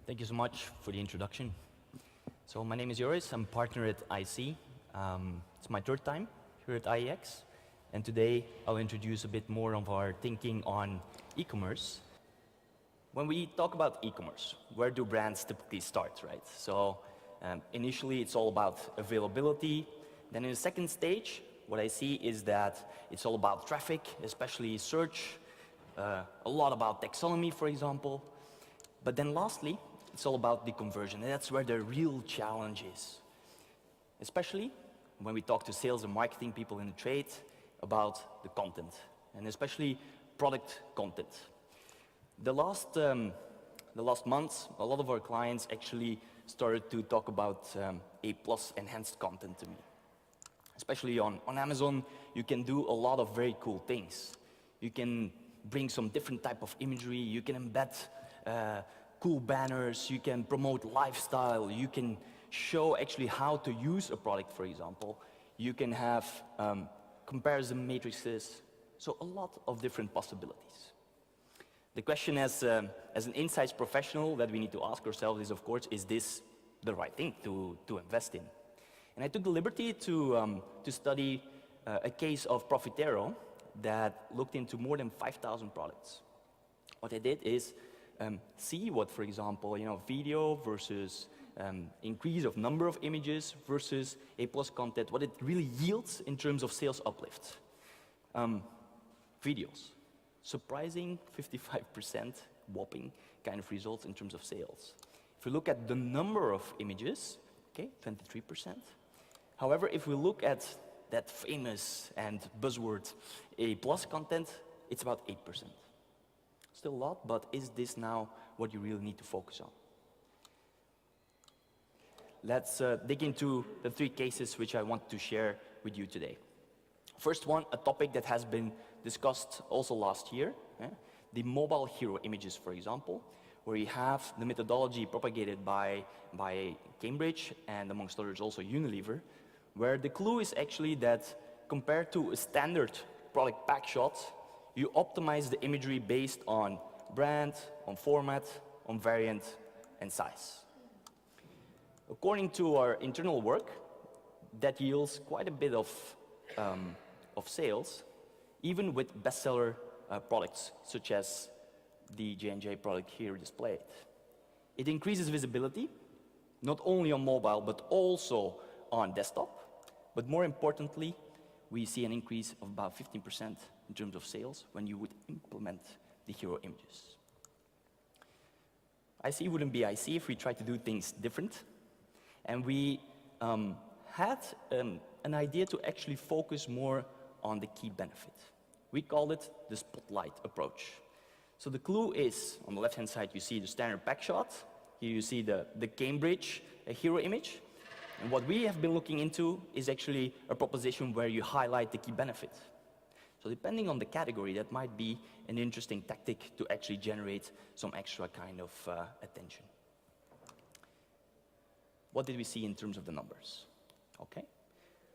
Thank you so much for the introduction. So my name is Joris. I'm a partner at EyeSee. It's my third time here at IIeX. And today I'll introduce a bit more of our thinking on e-commerce. When we talk about e-commerce, where do brands typically start, right? So initially it's all about availability. Then in the second stage, what I see is that it's all about traffic, especially search, a lot about taxonomy, for example. But then lastly, it's all about the conversion, and that's where the real challenge is. Especially when we talk to sales and marketing people in the trade about the content, and especially product content. The last months, a lot of our clients actually started to talk about A+ enhanced content to me. Especially on Amazon, you can do a lot of very cool things. You can bring some different type of imagery, you can embed cool banners, you can promote lifestyle, you can show actually how to use a product, for example. You can have comparison matrices, so a lot of different possibilities. The question as an insights professional that we need to ask ourselves is, of course, is this the right thing to invest in? And I took the liberty to study a case of Profitero that looked into more than 5,000 products. What I did is see what, for example, video versus increase of number of images versus A+ content, what it really yields in terms of sales uplift. Videos, surprising 55% whopping kind of results in terms of sales. If we look at the number of images, okay, 23%. However, if we look at that famous and buzzword A+ content, it's about 8%. Still a lot, but is this now what you really need to focus on? Let's dig into the three cases which I want to share with you today. First one, a topic that has been discussed also last year, the mobile hero images, for example, where you have the methodology propagated by Cambridge and amongst others also Unilever, where the clue is actually that compared to a standard product pack shot, you optimize the imagery based on brand, on format, on variant, and size. According to our internal work, that yields quite a bit of sales, even with bestseller products, such as the J&J product here displayed. It increases visibility, not only on mobile, but also on desktop. But more importantly, we see an increase of about 15% in terms of sales when you would implement the hero images. EyeSee wouldn't be EyeSee if we tried to do things different. And we had an idea to actually focus more on the key benefit. We call it the spotlight approach. So the clue is, on the left-hand side, you see the standard pack shot. Here you see the Cambridge hero image. And what we have been looking into is actually a proposition where you highlight the key benefit. So depending on the category, that might be an interesting tactic to actually generate some extra kind of attention. What did we see in terms of the numbers? Okay.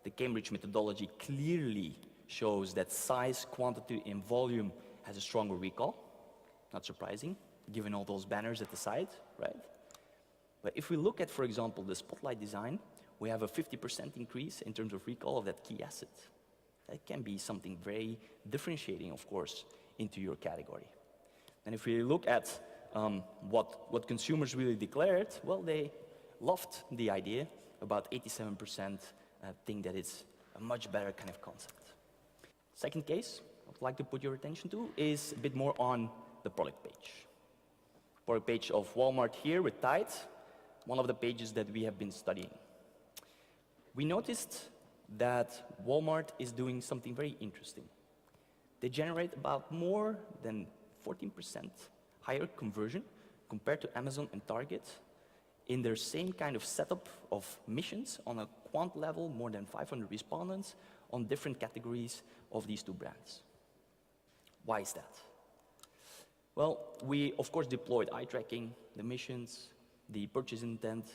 The Cambridge methodology clearly shows that size, quantity, and volume has a stronger recall. Not surprising, given all those banners at the side, right? But if we look at, for example, the spotlight design, we have a 50% increase in terms of recall of that key asset. That can be something very differentiating, of course, into your category. And if we look at what consumers really declared, well, they loved the idea. About 87% think that it's a much better kind of concept. Second case I'd like to put your attention to is a bit more on the product page. Product page of Walmart here with Tide, one of the pages that we have been studying. We noticed that Walmart is doing something very interesting. They generate about more than 14% higher conversion compared to Amazon and Target in their same kind of setup of missions on a quant level, more than 500 respondents on different categories of these two brands. Why is that? Well, we of course deployed eye tracking, the missions, the purchase intent,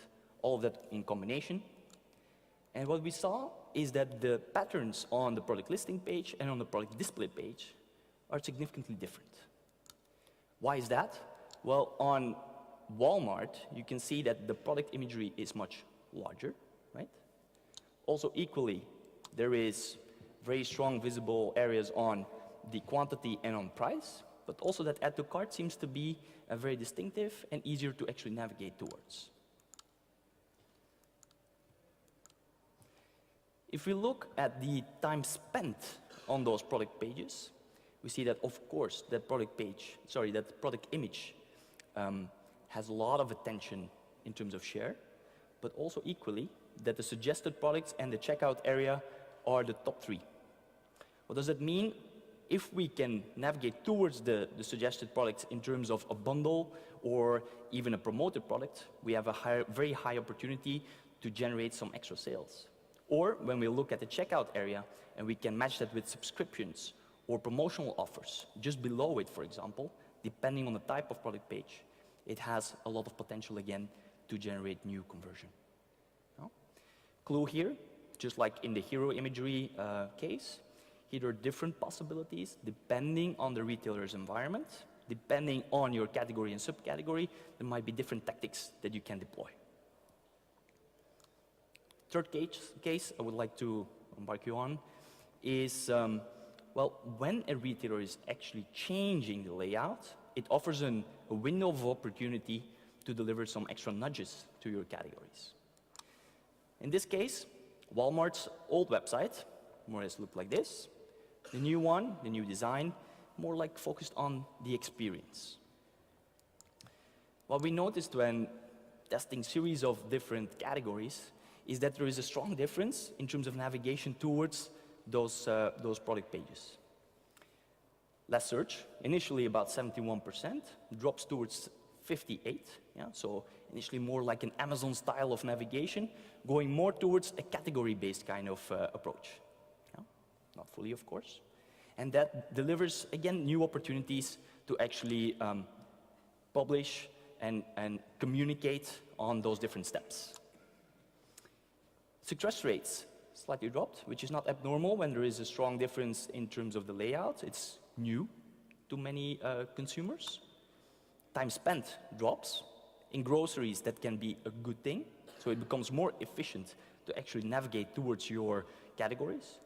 all of that in combination. And what we saw is that the patterns on the product listing page and on the product display page are significantly different. Why is that? Well, on Walmart, you can see that the product imagery is much larger, right? Also equally, there is very strong visible areas on the quantity and on price, but also that add to cart seems to be very distinctive and easier to actually navigate towards. If we look at the time spent on those product pages, we see that, of course, that product image has a lot of attention in terms of share, but also equally that the suggested products and the checkout area are the top 3. What does that mean? If we can navigate towards the suggested products in terms of a bundle or even a promoted product, we have a very high opportunity to generate some extra sales. Or when we look at the checkout area and we can match that with subscriptions or promotional offers just below it, for example, depending on the type of product page, it has a lot of potential again to generate new conversion. No? Clue here, just like in the hero imagery case, here are different possibilities depending on the retailer's environment, depending on your category and subcategory, there might be different tactics that you can deploy. Third case I would like to embark you on is, well, when a retailer is actually changing the layout, it offers a window of opportunity to deliver some extra nudges to your categories. In this case, Walmart's old website more or less looked like this. The new one, the new design, more like focused on the experience. What we noticed when testing series of different categories is that there is a strong difference in terms of navigation towards those product pages. Less search, initially about 71%, drops towards 58, yeah? So initially more like an Amazon style of navigation, going more towards a category-based kind of approach. Yeah? Not fully, of course. And that delivers, again, new opportunities to actually publish and communicate on those different steps. Success rates slightly dropped, which is not abnormal when there is a strong difference in terms of the layout. It's new to many consumers. Time spent drops. In groceries, that can be a good thing. So it becomes more efficient to actually navigate towards your categories.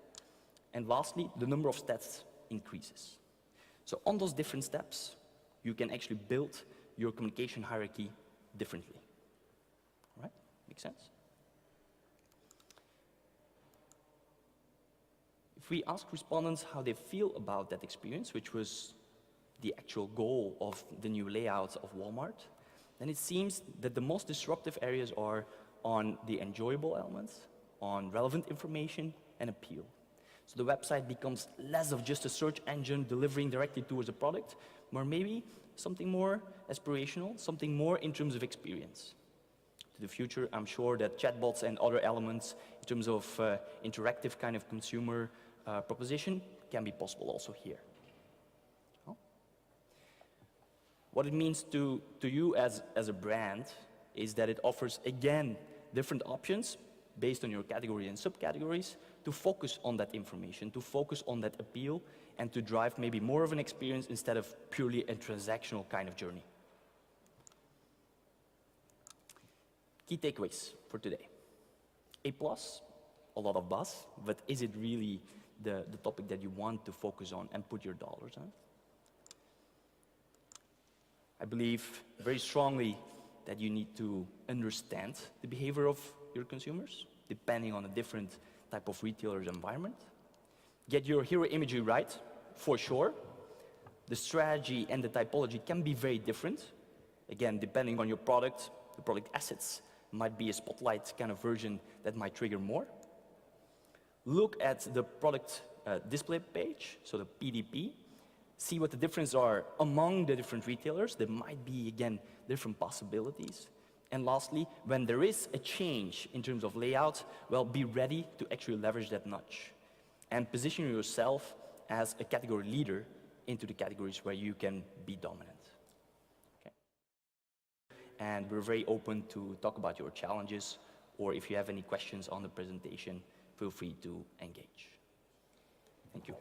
And lastly, the number of steps increases. So on those different steps, you can actually build your communication hierarchy differently. All right? Make sense? If we ask respondents how they feel about that experience, which was the actual goal of the new layout of Walmart, then it seems that the most disruptive areas are on the enjoyable elements, on relevant information, and appeal. So the website becomes less of just a search engine delivering directly towards a product, or maybe something more aspirational, something more in terms of experience. To the future, I'm sure that chatbots and other elements in terms of interactive kind of consumer proposition can be possible also here. Oh. What it means to you as a brand is that it offers, again, different options based on your category and subcategories to focus on that information, to focus on that appeal, and to drive maybe more of an experience instead of purely a transactional kind of journey. Key takeaways for today. A+, a lot of buzz, but is it really the topic that you want to focus on and put your dollars on? I believe very strongly that you need to understand the behavior of your consumers, depending on a different type of retailer's environment. Get your hero imagery right, for sure. The strategy and the typology can be very different. Again, depending on your product, the product assets might be a spotlight kind of version that might trigger more. Look at the product display page, so the PDP. See what the differences are among the different retailers. There might be, again, different possibilities. And lastly, when there is a change in terms of layout, well, be ready to actually leverage that nudge and position yourself as a category leader into the categories where you can be dominant. Okay. And we're very open to talk about your challenges, or if you have any questions on the presentation, feel free to engage. Thank you.